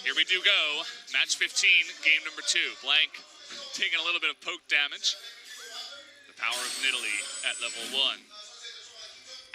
Here we do go. Match 15, game number 2. Blank taking a little bit of poke damage. The power of Nidalee at level 1.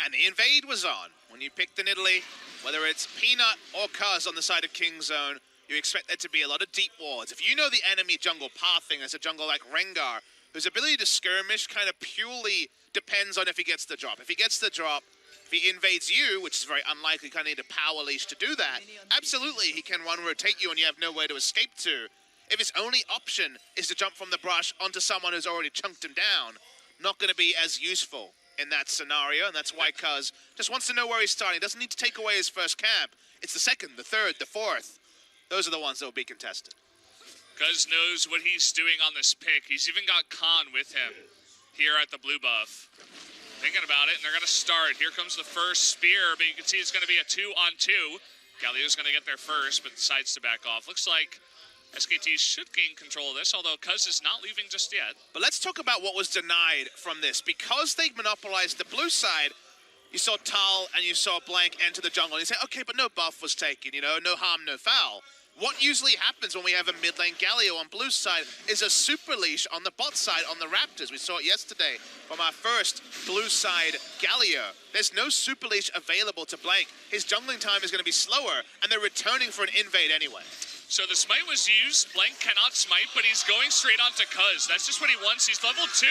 And the invade was on. When you pick the Nidalee, whether it's Peanut or Cuz on the side of King Zone, you expect there to be a lot of deep wards. If you know the enemy jungle pathing as a jungle like Rengar, whose ability to skirmish kind of purely depends on if he gets the drop. If he gets the drop, if he invades you, which is very unlikely, kind of need a power leash to do that, absolutely he can one rotate you and you have no way to escape to. If his only option is to jump from the brush onto someone who's already chunked him down, not going to be as useful in that scenario, and that's why Cuz just wants to know where he's starting. He doesn't need to take away his first camp. It's the second, the third, the fourth. Those are the ones that will be contested. Cuz knows what he's doing on this pick. He's even got Khan with him here at the blue buff. Thinking about it, and they're going to start. Here comes the first spear, but you can see it's going to be a 2-on-2. Galio's going to get there first, but decides to back off. Looks like SKT should gain control of this, although Cuz is not leaving just yet. But let's talk about what was denied from this. Because they monopolized the blue side, you saw Tal and you saw Blank enter the jungle. And you say, okay, but no buff was taken, you know, no harm, no foul. What usually happens when we have a mid lane Galio on blue side is a super leash on the bot side on the Raptors. We saw it yesterday from our first blue side Galio. There's no super leash available to Blank. His jungling time is going to be slower, and they're returning for an invade anyway. So the smite was used. Blank cannot smite, but he's going straight onto Cuz. That's just what he wants. He's level 2.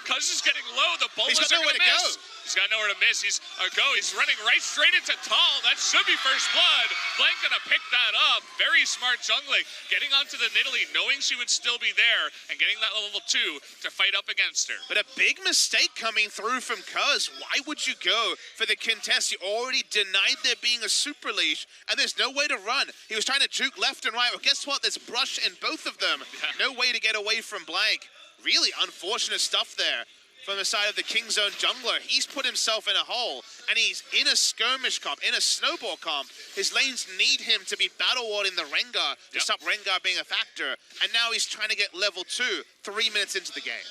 Cuz is getting low. The bullets are going to miss. He's got nowhere to miss. He's running right straight into Tal. That should be first blood. Blank gonna pick that up. Very smart jungling. Getting onto the Nidalee, knowing she would still be there, and getting that level 2 to fight up against her. But a big mistake coming through from Cuz. Why would you go for the contest? You already denied there being a super leash, and there's no way to run. He was trying to juke left and right. Well, guess what? There's brush in both of them. Yeah. No way to get away from Blank. Really unfortunate stuff there from the side of the King Zone jungler. He's put himself in a hole, and he's in a skirmish comp, in a snowball comp. His lanes need him to be battle warding the Rengar to stop Rengar being a factor, and now he's trying to get level 2 3 minutes into the game.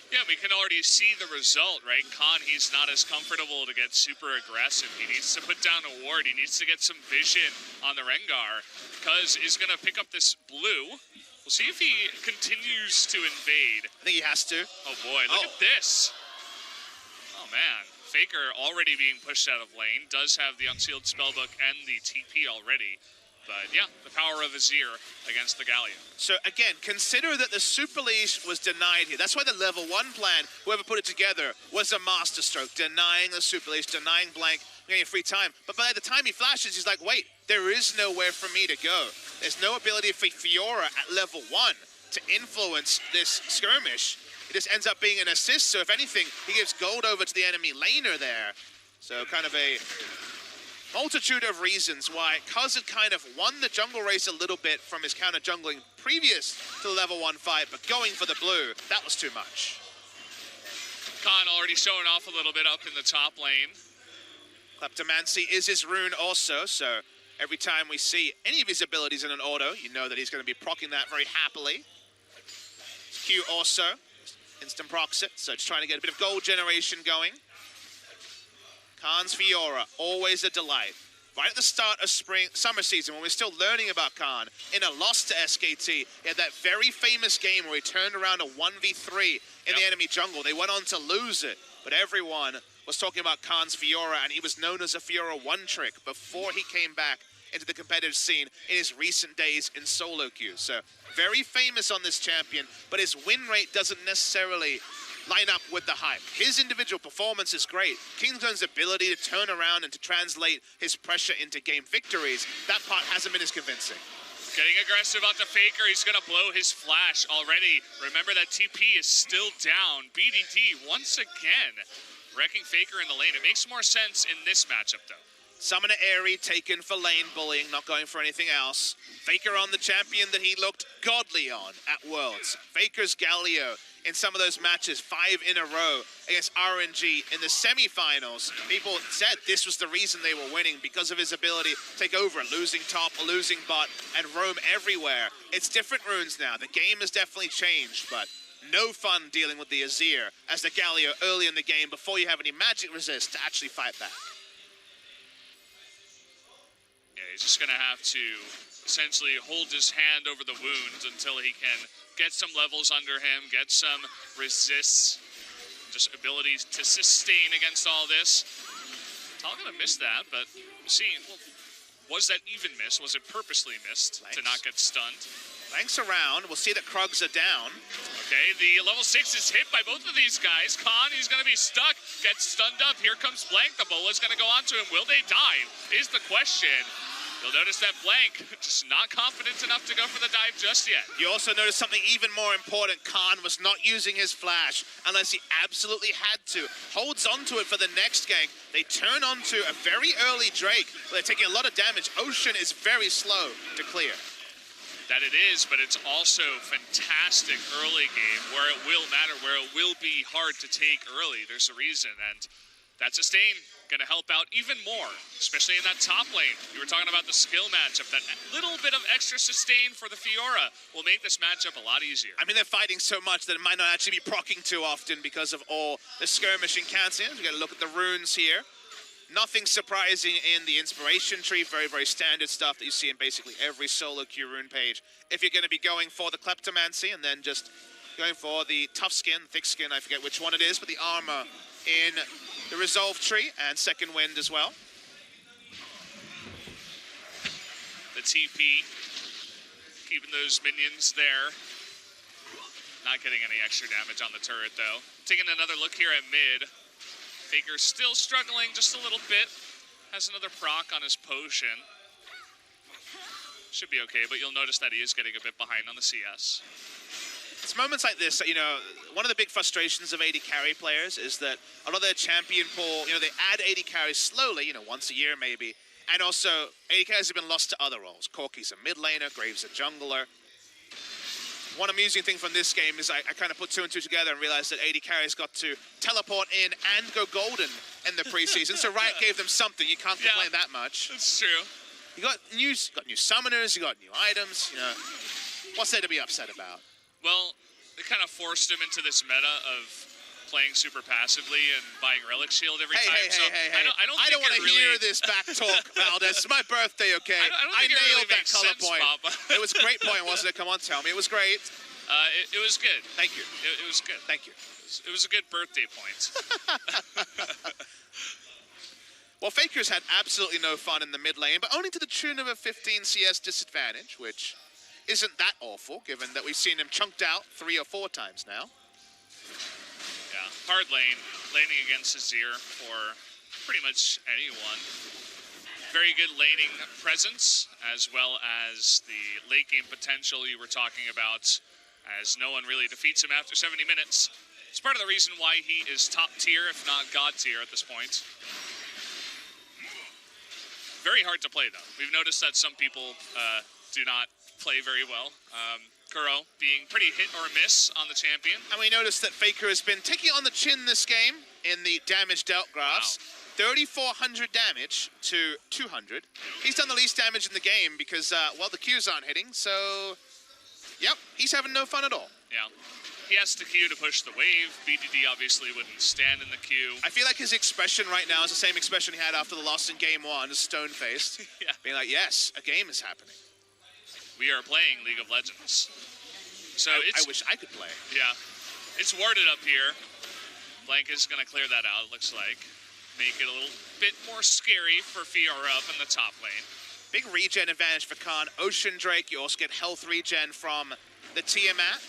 Yeah, we can already see the result, right? Khan, he's not as comfortable to get super aggressive. He needs to put down a ward. He needs to get some vision on the Rengar. Cuz is going to pick up this blue. We'll see if he continues to invade. I think he has to. Oh boy, look at this. Oh man, Faker already being pushed out of lane. Does have the Unsealed Spellbook and the TP already. But yeah, the power of Azir against the Galio. So again, consider that the super leash was denied here. That's why the level 1 plan, whoever put it together, was a masterstroke. Denying the super leash, denying Blank, getting free time. But by the time he flashes, he's like, wait, there is nowhere for me to go. There's no ability for Fiora at level 1 to influence this skirmish. It just ends up being an assist, so if anything, he gives gold over to the enemy laner there. So kind of a multitude of reasons why Cuz had kind of won the jungle race a little bit from his counter jungling previous to the level 1 fight, but going for the blue, that was too much. Khan already showing off a little bit up in the top lane. Kleptomancy is his rune also, so every time we see any of his abilities in an auto, you know that he's going to be proccing that very happily. Q also, instant procs it, so just trying to get a bit of gold generation going. Khan's Fiora, always a delight. Right at the start of summer season, when we're still learning about Khan, in a loss to SKT, he had that very famous game where he turned around a 1v3 in the enemy jungle. They went on to lose it, but everyone was talking about Khan's Fiora, and he was known as a Fiora one-trick before he came back into the competitive scene in his recent days in solo queue. So very famous on this champion, but his win rate doesn't necessarily line up with the hype. His individual performance is great. Kingzone's ability to turn around and to translate his pressure into game victories, that part hasn't been as convincing. Getting aggressive onto Faker, he's gonna blow his flash already. Remember that TP is still down. BDD once again wrecking Faker in the lane. It makes more sense in this matchup though. Summoner Airy taken for lane bullying, not going for anything else. Faker on the champion that he looked godly on at Worlds. Faker's Galio in some of those matches, 5 in a row against RNG in the semifinals. People said this was the reason they were winning, because of his ability to take over, losing top, losing bot, and roam everywhere. It's different runes now. The game has definitely changed, but no fun dealing with the Azir as the Galio early in the game before you have any magic resist to actually fight back. Yeah, he's just going to have to essentially hold his hand over the wound until he can get some levels under him, get some resists, just ability to sustain against all this. Talon going to miss that, but see, well, was that even missed? Was it purposely missed to not get stunned? Blanks around. We'll see that Krugs are down. Okay, the level 6 is hit by both of these guys. Khan, he's going to be stuck, gets stunned up. Here comes Blank. The Bola's going to go onto him. Will they dive? Is the question. You'll notice that Blank just not confident enough to go for the dive just yet. You also notice something even more important. Khan was not using his flash unless he absolutely had to. Holds onto it for the next gank. They turn onto a very early Drake. They're taking a lot of damage. Ocean is very slow to clear. That it is, but it's also fantastic early game where it will matter, where it will be hard to take early. There's a reason, and that sustain going to help out even more, especially in that top lane. You were talking about the skill matchup. That little bit of extra sustain for the Fiora will make this matchup a lot easier. I mean, they're fighting so much that it might not actually be proccing too often because of all the skirmishing canceling. We got to look at the runes here. Nothing surprising in the inspiration tree. Very, very standard stuff that you see in basically every solo queue rune page. If you're going to be going for the Kleptomancy and then just going for the tough skin, thick skin, I forget which one it is, but the armor in the resolve tree and second wind as well. The TP, keeping those minions there. Not getting any extra damage on the turret though. Taking another look here at mid. Faker's still struggling just a little bit. Has another proc on his potion. Should be okay, but you'll notice that he is getting a bit behind on the CS. It's moments like this that, you know, one of the big frustrations of AD carry players is that a lot of their champion pool, you know, they add AD carries slowly, you know, once a year maybe. And also, AD carries have been lost to other roles. Corki's a mid laner, Graves a jungler. One amusing thing from this game is I kind of put two and two together and realized that AD carries got to teleport in and go golden in the preseason. So Riot gave them something. You can't complain that much. That's true. You got new summoners, you got new items, you know. What's there to be upset about? Well, they kind of forced him into this meta of playing super passively and buying Relic Shield every time. Hey. I don't want to hear this back talk, Valdez. It's my birthday, okay? I nailed really that color sense, point. Papa. It was a great point, wasn't it? Come on, tell me. It was great. It was good. Thank you. It was good. Thank you. It was a good birthday point. Well, Faker's had absolutely no fun in the mid lane, but only to the tune of a 15 CS disadvantage, which isn't that awful, given that we've seen him chunked out 3 or 4 times now. Yeah, hard lane, laning against Azir for pretty much anyone. Very good laning presence, as well as the late game potential you were talking about, as no one really defeats him after 70 minutes. It's part of the reason why he is top tier, if not god tier at this point. Very hard to play, though. We've noticed that some people do not play very well. Kuro being pretty hit or miss on the champion. And we noticed that Faker has been taking on the chin this game in the damage dealt graphs. Wow. 3,400 damage to 200. He's done the least damage in the game because, well, the Qs aren't hitting, so... Yep, he's having no fun at all. Yeah. He has to Q to push the wave. BDD obviously wouldn't stand in the Q. I feel like his expression right now is the same expression he had after the loss in game 1, just stone-faced. Yeah. Being like, yes, a game is happening. We are playing League of Legends. So I wish I could play. Yeah. It's warded up here. Blank is going to clear that out, it looks like. Make it a little bit more scary for Fiora up in the top lane. Big regen advantage for Khan. Ocean Drake, you also get health regen from the Tiamat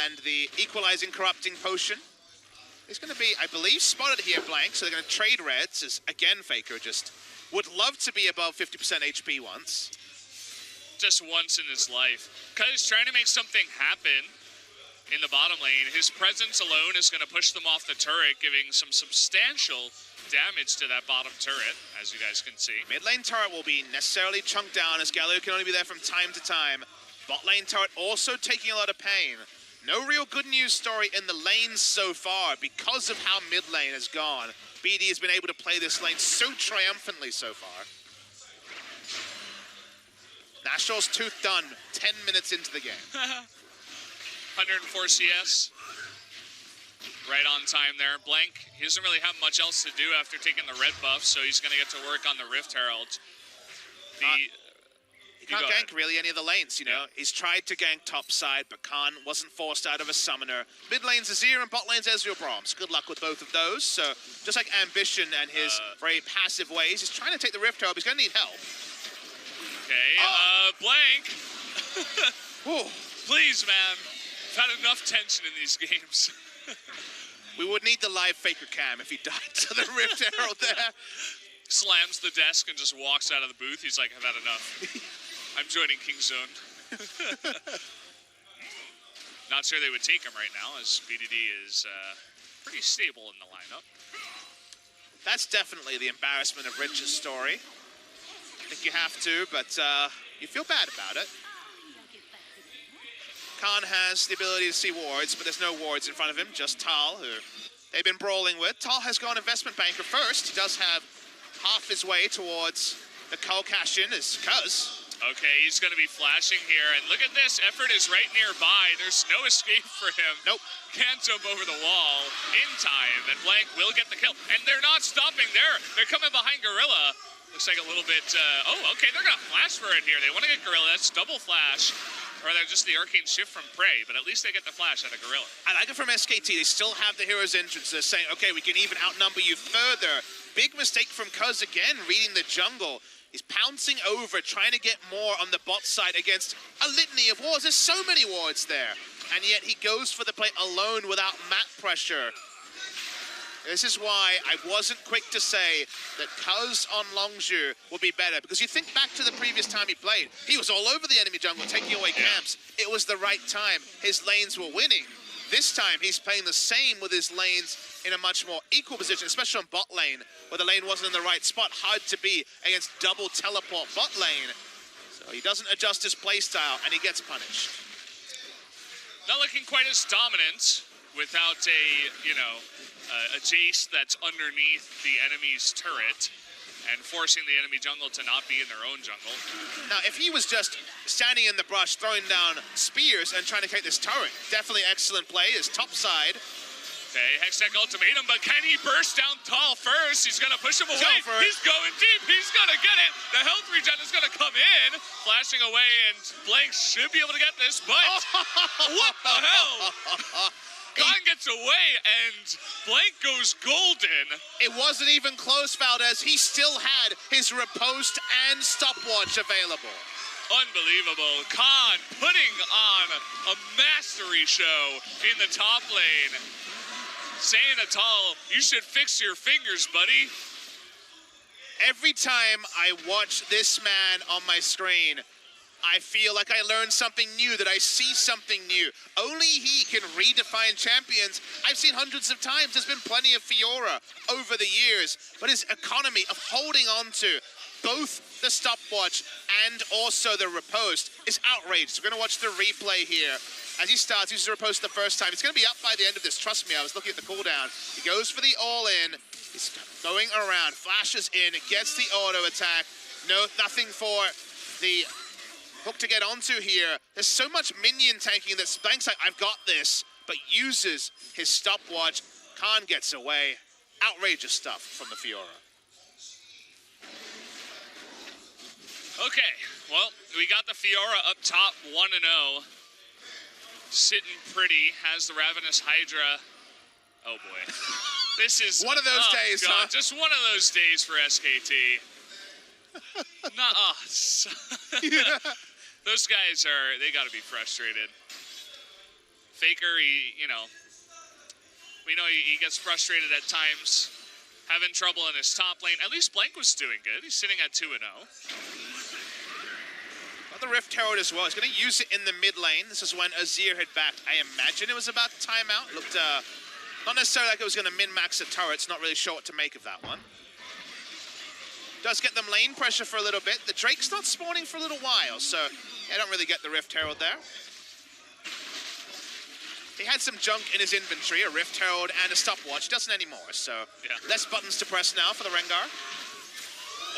and the equalizing corrupting potion. He's going to be, I believe, spotted here Blank, so they're going to trade reds, as again Faker just would love to be above 50% HP once. Just once in his life. Because he's trying to make something happen in the bottom lane. His presence alone is going to push them off the turret, giving some substantial damage to that bottom turret, as you guys can see. Mid lane turret will be necessarily chunked down, as Galio can only be there from time to time. Bot lane turret also taking a lot of pain. No real good news story in the lanes so far because of how mid lane has gone. BD has been able to play this lane so triumphantly so far. Nashal's tooth done 10 minutes into the game. 104 CS. Right on time there. Blank, he doesn't really have much else to do after taking the red buff, so he's going to get to work on the Rift Herald. He can't gank really any of the lanes, you know. He's tried to gank top side, but Khan wasn't forced out of a summoner. Mid lane's Azir and bot lane's Ezreal Brahms. Good luck with both of those. So just like Ambition and his very passive ways, he's trying to take the Rift Herald. He's going to need help. Okay, Blank. Please, man. I've had enough tension in these games. We would need the live Faker cam if he died to the Rift Herald there. Slams the desk and just walks out of the booth. He's like, I've had enough. I'm joining King's Zone. Not sure they would take him right now, as BDD is pretty stable in the lineup. That's definitely the embarrassment of Rich's story. I think you have to, but you feel bad about it. Khan has the ability to see wards, but there's no wards in front of him, just Tal, who they've been brawling with. Tal has gone investment banker first. He does have half his way towards the Cull cash-in as Cuz. Okay, he's going to be flashing here, and look at this. Effort is right nearby. There's no escape for him. Nope. Can't jump over the wall in time, and Blank will get the kill. And they're not stopping there. They're coming behind Gorilla. Looks like a little bit, okay, they're going to flash for it here. They want to get Gorilla. That's double flash. Or they're just the arcane shift from Prey, but at least they get the flash out of Gorilla. I like it from SKT. They still have the hero's entrance. They're saying, okay, we can even outnumber you further. Big mistake from Cuz again, reading the jungle. He's pouncing over, trying to get more on the bot side against a litany of wards. There's so many wards there. And yet he goes for the play alone without mat pressure. This is why I wasn't quick to say that Cuz on Longzhu will be better, because you think back to the previous time he played, he was all over the enemy jungle, taking away camps. It was the right time. His lanes were winning. This time, he's playing the same with his lanes in a much more equal position, especially on bot lane, where the lane wasn't in the right spot. Hard to be against double teleport bot lane. So he doesn't adjust his playstyle, and he gets punished. Not looking quite as dominant without a Jace that's underneath the enemy's turret and forcing the enemy jungle to not be in their own jungle. Now, if he was just standing in the brush, throwing down spears and trying to take this turret, definitely excellent play. His top side. Okay, Hextech ultimatum, but can he burst down Tal first? He's gonna push him away. He's going deep. He's gonna get it. The health regen is gonna come in, flashing away, and Blank should be able to get this, but what the hell? Khan gets away, and Blank goes golden. It wasn't even close, Valdez. He still had his riposte and stopwatch available. Unbelievable. Khan putting on a mastery show in the top lane. Saying to Tal, you should fix your fingers, buddy. Every time I watch this man on my screen, I feel like I learned something new, that I see something new. Only he can redefine champions. I've seen hundreds of times. There's been plenty of Fiora over the years, but his economy of holding on to both the stopwatch and also the riposte is outrageous. We're going to watch the replay here. As he starts, uses the riposte the first time. He's going to be up by the end of this. Trust me, I was looking at the cooldown. He goes for the all-in. He's going around, flashes in, gets the auto attack. No, nothing for the hook to get onto here. There's so much minion tanking that Blank's like, I've got this, but uses his stopwatch. Khan gets away. Outrageous stuff from the Fiora. Okay, well, we got the Fiora up top 1-0. Sitting pretty, has the Ravenous Hydra. Oh boy. This is one of those days, God, huh? Just one of those days for SKT. Not us. Those guys they gotta be frustrated. Faker, we know he gets frustrated at times, having trouble in his top lane. At least Blank was doing good. He's sitting at 2-0. The Rift Herald as well. He's going to use it in the mid lane. This is when Azir had backed. I imagine it was about timeout. Looked not necessarily like it was going to min-max the turrets. Not really sure what to make of that one. Does get them lane pressure for a little bit. The Drake's not spawning for a little while, so I don't really get the Rift Herald there. He had some junk in his inventory, a Rift Herald and a stopwatch. Doesn't anymore, so less buttons to press now for the Rengar.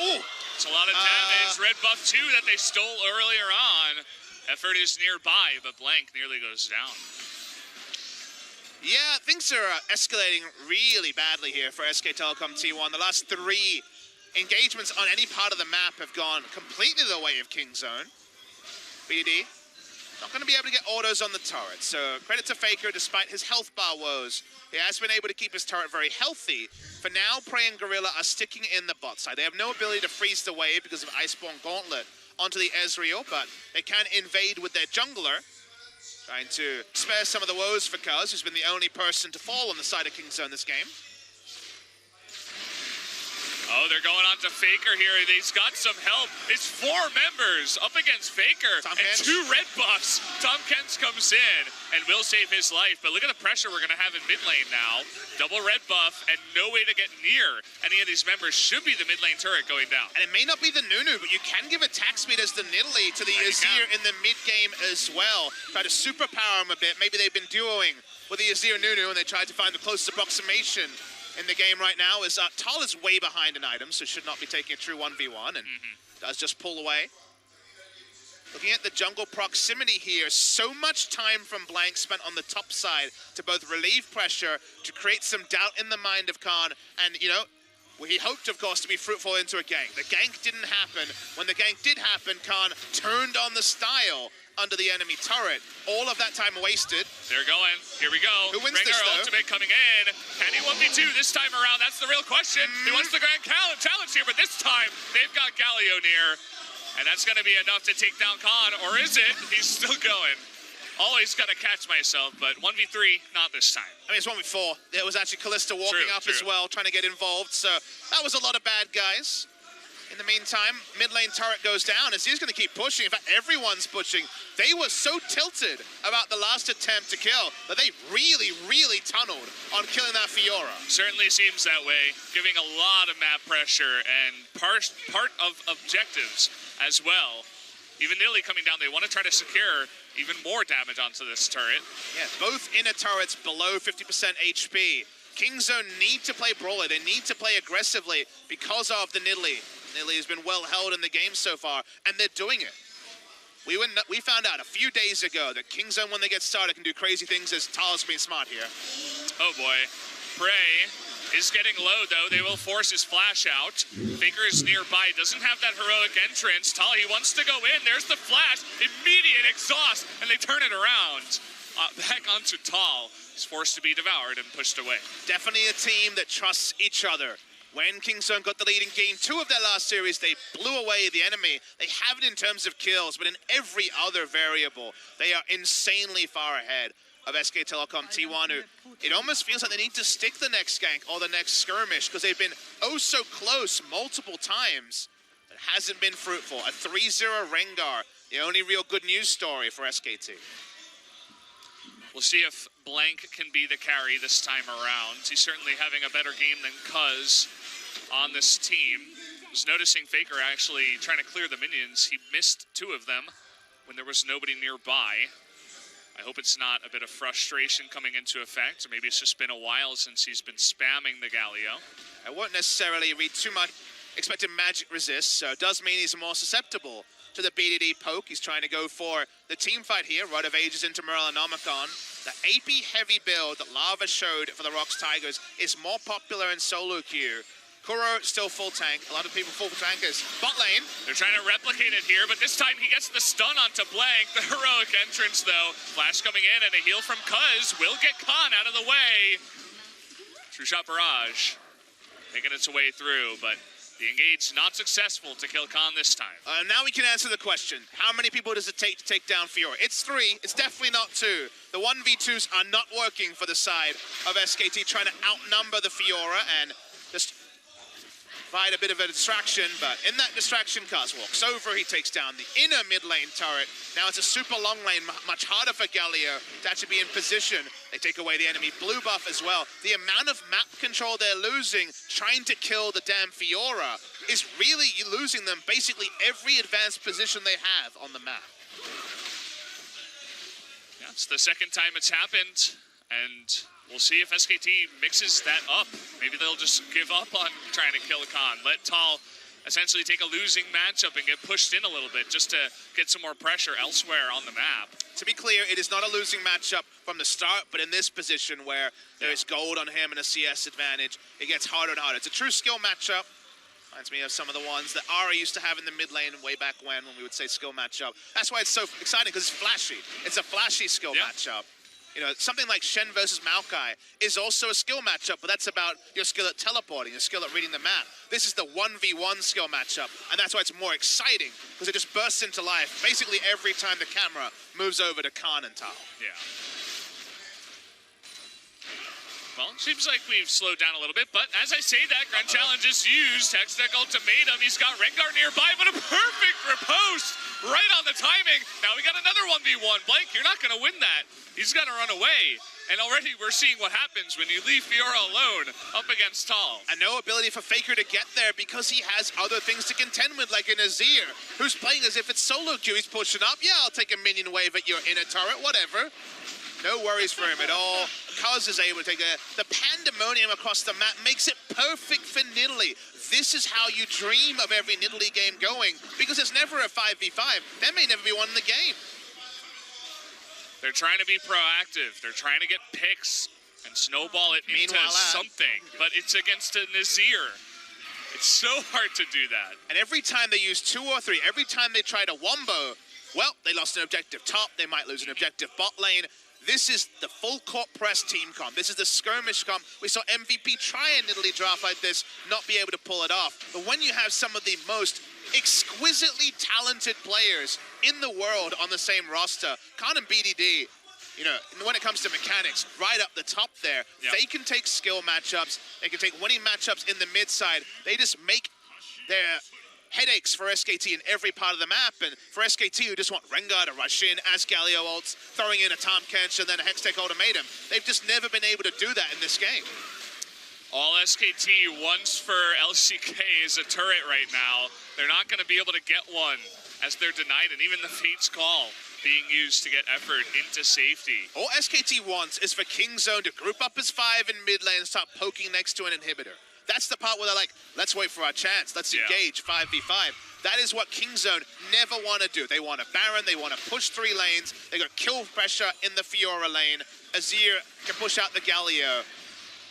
Oh! It's a lot of damage. Red buff 2 that they stole earlier on. Effort is nearby, but Blank nearly goes down. Yeah, things are escalating really badly here for SK Telecom T1. The last 3 engagements on any part of the map have gone completely the way of Kingzone. BDD not going to be able to get autos on the turret, so credit to Faker despite his health bar woes. He has been able to keep his turret very healthy. For now, Prey and Gorilla are sticking in the bot side. They have no ability to freeze the wave because of Iceborne Gauntlet onto the Ezreal, but they can invade with their jungler, trying to spare some of the woes for Cuz, who's been the only person to fall on the side of Kingzone this game. Oh, they're going on to Faker here. He's got some help. It's 4 members up against Faker and 2 red buffs. Tom Kent comes in and will save his life, but look at the pressure we're going to have in mid lane now. Double red buff and no way to get near any of these members. Should be the mid lane turret going down. And it may not be the Nunu, but you can give attack speed as the Nidalee to the Azir in the mid game as well. Try to superpower him a bit. Maybe they've been duoing with the Azir Nunu and they tried to find the closest approximation in the game right now. Is Tal is way behind in items, so should not be taking a true 1v1, and does just pull away. Looking at the jungle proximity here, so much time from Blank spent on the top side to both relieve pressure, to create some doubt in the mind of Khan, and, you know, he hoped, of course, to be fruitful into a gank. The gank didn't happen. When the gank did happen, Khan turned on the style under the enemy turret. All of that time wasted. They're going. Here we go. Who wins this, though? Ultimate coming in. Can he 1v2 this time around? That's the real question. He wants the grand challenge here, but this time they've got Galio near. And that's going to be enough to take down Khan. Or is it? He's still going. Always got to catch myself, but 1v3, not this time. I mean, it's 1v4. There was actually Kalista walking up as well, trying to get involved. So that was a lot of bad guys. In the meantime, mid lane turret goes down as he's going to keep pushing. In fact, everyone's pushing. They were so tilted about the last attempt to kill that they really, really tunneled on killing that Fiora. Certainly seems that way, giving a lot of map pressure and part of objectives as well. Even Nidalee coming down, they want to try to secure even more damage onto this turret. Yeah, both inner turrets below 50% HP. Kingzone need to play brawler. They need to play aggressively because of the Nidalee. Nidalee has been well held in the game so far, and they're doing it. We found out a few days ago that Kingzone, when they get started, can do crazy things as Tal's being smart here. Oh boy. Prey is getting low, though. They will force his flash out. Faker is nearby. Doesn't have that heroic entrance. Tal, he wants to go in. There's the flash. Immediate exhaust, and they turn it around. Back onto Tal. He's forced to be devoured and pushed away. Definitely a team that trusts each other. When Kingzone got the lead in Game 2 of their last series, they blew away the enemy. They have it in terms of kills, but in every other variable, they are insanely far ahead of SK Telecom T1, who it almost feels like they need to stick the next gank or the next skirmish because they've been oh so close multiple times. It hasn't been fruitful. A 3-0 Rengar, the only real good news story for SKT. We'll see if Blank can be the carry this time around. He's certainly having a better game than Cuz on this team. I was noticing Faker actually trying to clear the minions. He missed 2 of them when there was nobody nearby. I hope it's not a bit of frustration coming into effect, or maybe it's just been a while since he's been spamming the Galio. I won't necessarily read too much expected magic resist, so it does mean he's more susceptible to the BDD poke. He's trying to go for the team fight here. Rite of Ages into Merlinomicon. The AP heavy build that Lava showed for the Rocks Tigers is more popular in solo queue. Kuro still full tank. A lot of people full tankers. Bot lane. They're trying to replicate it here, but this time he gets the stun onto Blank. The heroic entrance, though. Flash coming in and a heal from Cuz will get Khan out of the way. True shot barrage making its way through, but the engage not successful to kill Khan this time. Now we can answer the question. How many people does it take to take down Fiora? It's 3. It's definitely not 2. The 1v2s are not working for the side of SKT, trying to outnumber the Fiora and just provide a bit of a distraction, but in that distraction, Kaz walks over, he takes down the inner mid lane turret. Now it's a super long lane, much harder for Galio to actually be in position. They take away the enemy blue buff as well. The amount of map control they're losing trying to kill the damn Fiora is really losing them basically every advanced position they have on the map. Yeah, it's the second time it's happened, and we'll see if SKT mixes that up. Maybe they'll just give up on trying to kill Khan. Let Tal essentially take a losing matchup and get pushed in a little bit just to get some more pressure elsewhere on the map. To be clear, it is not a losing matchup from the start, but in this position where there is gold on him and a CS advantage, it gets harder and harder. It's a true skill matchup. Reminds me of some of the ones that Ari used to have in the mid lane way back when we would say skill matchup. That's why it's so exciting, because it's flashy. It's a flashy skill matchup. You know, something like Shen versus Maokai is also a skill matchup, but that's about your skill at teleporting, your skill at reading the map. This is the 1v1 skill matchup, and that's why it's more exciting, because it just bursts into life basically every time the camera moves over to Khan and Tal. Yeah. Well, it seems like we've slowed down a little bit, but as I say that, Grand Challenge is used. Hextech Ultimatum, he's got Rengar nearby, but a perfect riposte right on the timing. Now we got another 1v1. Blank, you're not going to win that. He's got to run away. And already we're seeing what happens when you leave Fiora alone up against Tal. And no ability for Faker to get there because he has other things to contend with, like an Azir, who's playing as if it's solo queue. He's pushing up. Yeah, I'll take a minion wave at your inner turret, whatever. No worries for him at all. Kuz is able to take the pandemonium across the map, makes it perfect for Nidalee. This is how you dream of every Nidalee game going, because it's never a 5v5. There may never be one in the game. They're trying to be proactive. They're trying to get picks and snowball it into something, but it's against a Nazir. It's so hard to do that. And every time they use 2 or 3, every time they try to wombo, well, they lost an objective top, they might lose an objective bot lane. This is the full court press team comp. This is the skirmish comp. We saw MVP try a Nidalee draft like this, not be able to pull it off. But when you have some of the most exquisitely talented players in the world on the same roster, Khan and BDD, you know, when it comes to mechanics, right up the top there, they can take skill matchups, they can take winning matchups in the mid side. They just make their headaches for SKT in every part of the map, and for SKT who just want Rengar to rush in as Galio ults, throwing in a Tahm Kench and then a Hextech Ultimatum. They've just never been able to do that in this game. All SKT wants for LCK is a turret right now. They're not going to be able to get one as they're denied, and even the Fate's Call being used to get effort into safety. All SKT wants is for Kingzone to group up as 5 in mid lane and start poking next to an inhibitor. That's the part where they're like, let's wait for our chance. Let's engage 5v5. That is what Kingzone never want to do. They want a Baron. They want to push 3 lanes. They got kill pressure in the Fiora lane. Azir can push out the Galio.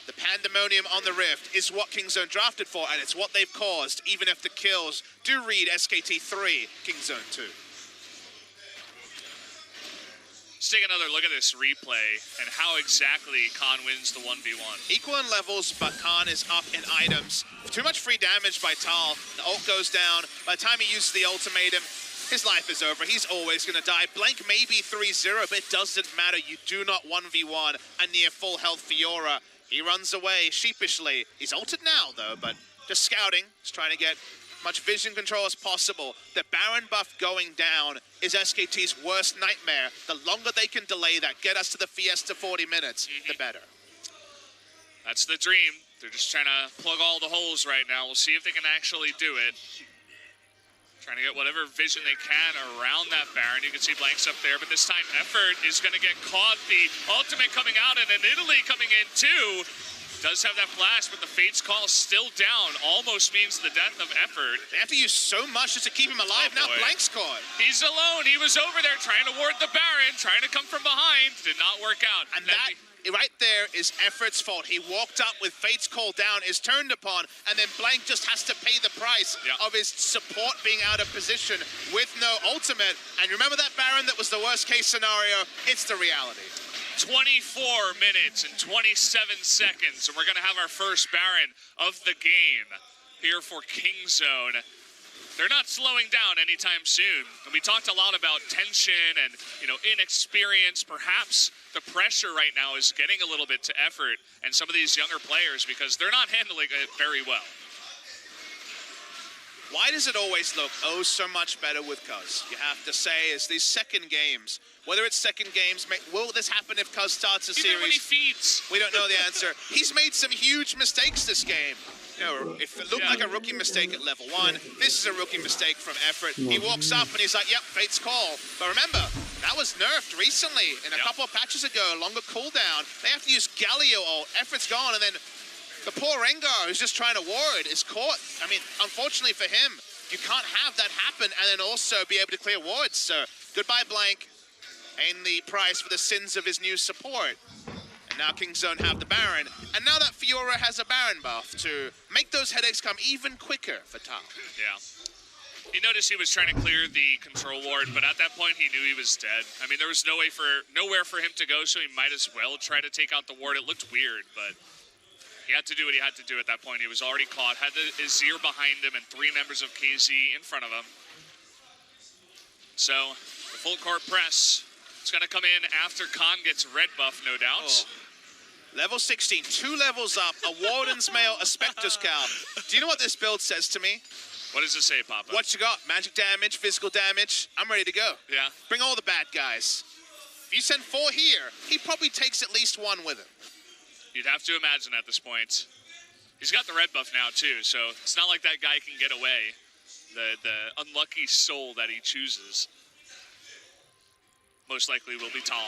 The pandemonium on the Rift is what Kingzone drafted for, and it's what they've caused, even if the kills do read SKT 3, Kingzone 2. Let's take another look at this replay and how exactly Khan wins the 1v1. Equal in levels, but Khan is up in items. Too much free damage by Tal. The ult goes down. By the time he uses the ultimatum, his life is over. He's always going to die. Blank may be 3-0, but it doesn't matter. You do not 1v1 a near full health Fiora. He runs away sheepishly. He's ulted now, though, but just scouting. He's trying to get much vision control as possible. The Baron buff going down is SKT's worst nightmare. The longer they can delay that, get us to the Fiesta 40 minutes, the better. That's the dream. They're just trying to plug all the holes right now. We'll see if they can actually do it. Trying to get whatever vision they can around that Baron. You can see Blanks up there, but this time Effort is going to get caught. The ultimate coming out, and then Nidalee coming in too. Does have that flash, but the Fate's Call still down. Almost means the death of Effort. They have to use so much just to keep him alive. Now Blank's caught. He's alone. He was over there trying to ward the Baron, trying to come from behind. Did not work out. And that right there is Effort's fault. He walked up with Fate's Call down, is turned upon, and then Blank just has to pay the price of his support being out of position with no ultimate. And remember that Baron that was the worst case scenario? It's the reality. 24 minutes and 27 seconds, and we're going to have our first Baron of the game here for Kingzone. They're not slowing down anytime soon. And we talked a lot about tension and, you know, inexperience. Perhaps the pressure right now is getting a little bit to Effort and some of these younger players because they're not handling it very well. Why does it always look oh so much better with Cuz? You have to say, is these second games, whether it's second games, will this happen if Cuz starts a series? Even when he feeds. We don't know the answer. He's made some huge mistakes this game. You know, if it looked like a rookie mistake at level 1, this is a rookie mistake from Effort. He walks up and he's like, yep, Fate's Call. But remember, that was nerfed recently in a couple of patches ago, longer cooldown. They have to use Galio ult. Effort's gone, and then the poor Rengar who's just trying to ward is caught. I mean, unfortunately for him, you can't have that happen and then also be able to clear wards. So goodbye, Blank. Paying the price for the sins of his new support. And Now Kingzone have the Baron, and now that Fiora has a Baron buff to make those headaches come even quicker for Tal. Yeah. He noticed he was trying to clear the control ward, but at that point he knew he was dead. I mean, there was nowhere for him to go, so he might as well try to take out the ward. It looked weird, but he had to do what he had to do at that point. He was already caught, had his Azir behind him and 3 members of KZ in front of him. So, the full court press. It's going to come in after Khan gets red buff, no doubt. Oh. Level 16, 2 levels up, a Warden's Mail, a Spectre's Cowl. Do you know what this build says to me? What does it say, Papa? What you got? Magic damage, physical damage. I'm ready to go. Yeah. Bring all the bad guys. If you send 4 here, he probably takes at least 1 with him. You'd have to imagine at this point. He's got the red buff now, too, so it's not like that guy can get away. The unlucky soul that he chooses most likely will be Tal.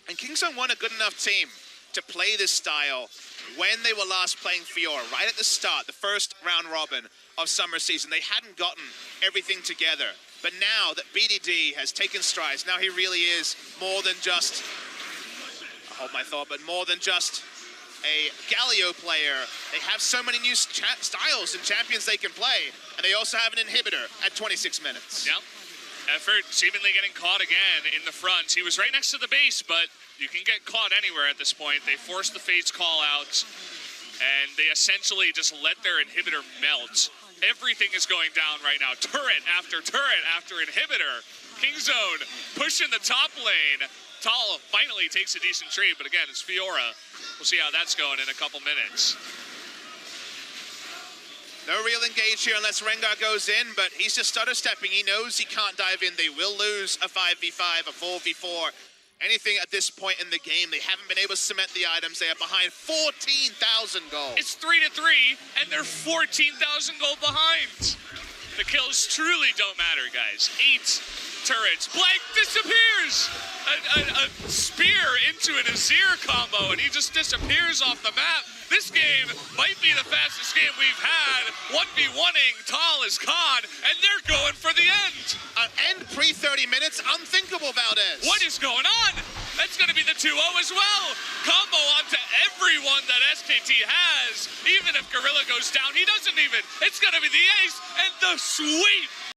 And Kingzone won a good enough team to play this style when they were last playing Fiora, right at the start, the first round robin of summer season. They hadn't gotten everything together. But now that BDD has taken strides, now he really is more than just, I hold my thought, but more than just a Galio player. They have so many new styles and champions they can play, and they also have an inhibitor at 26 minutes. Yep. Effort seemingly getting caught again in the front. He was right next to the base, but you can get caught anywhere at this point. They forced the Fates call out, and they essentially just let their inhibitor melt. Everything is going down right now. Turret after inhibitor. Kingzone pushing the top lane. Tal finally takes a decent trade, but again, it's Fiora. We'll see how that's going in a couple minutes. No real engage here unless Rengar goes in, but he's just stutter-stepping. He knows he can't dive in. They will lose a 5v5, a 4v4. Anything at this point in the game, they haven't been able to cement the items. They are behind 14,000 gold. It's 3-3, and they're 14,000 gold behind. The kills truly don't matter, guys. 8 turrets. Blank disappears! A spear into an Azir combo, and he just disappears off the map. This game might be the fastest game we've had. 1v1ing, Tal is caught, and they're going for the end. An end pre-30 minutes? Unthinkable, Valdez. What is going on? That's going to be the 2-0 as well. Combo onto everyone that SKT has. Even if Gorilla goes down, he doesn't even. It's going to be the ace and the sweep.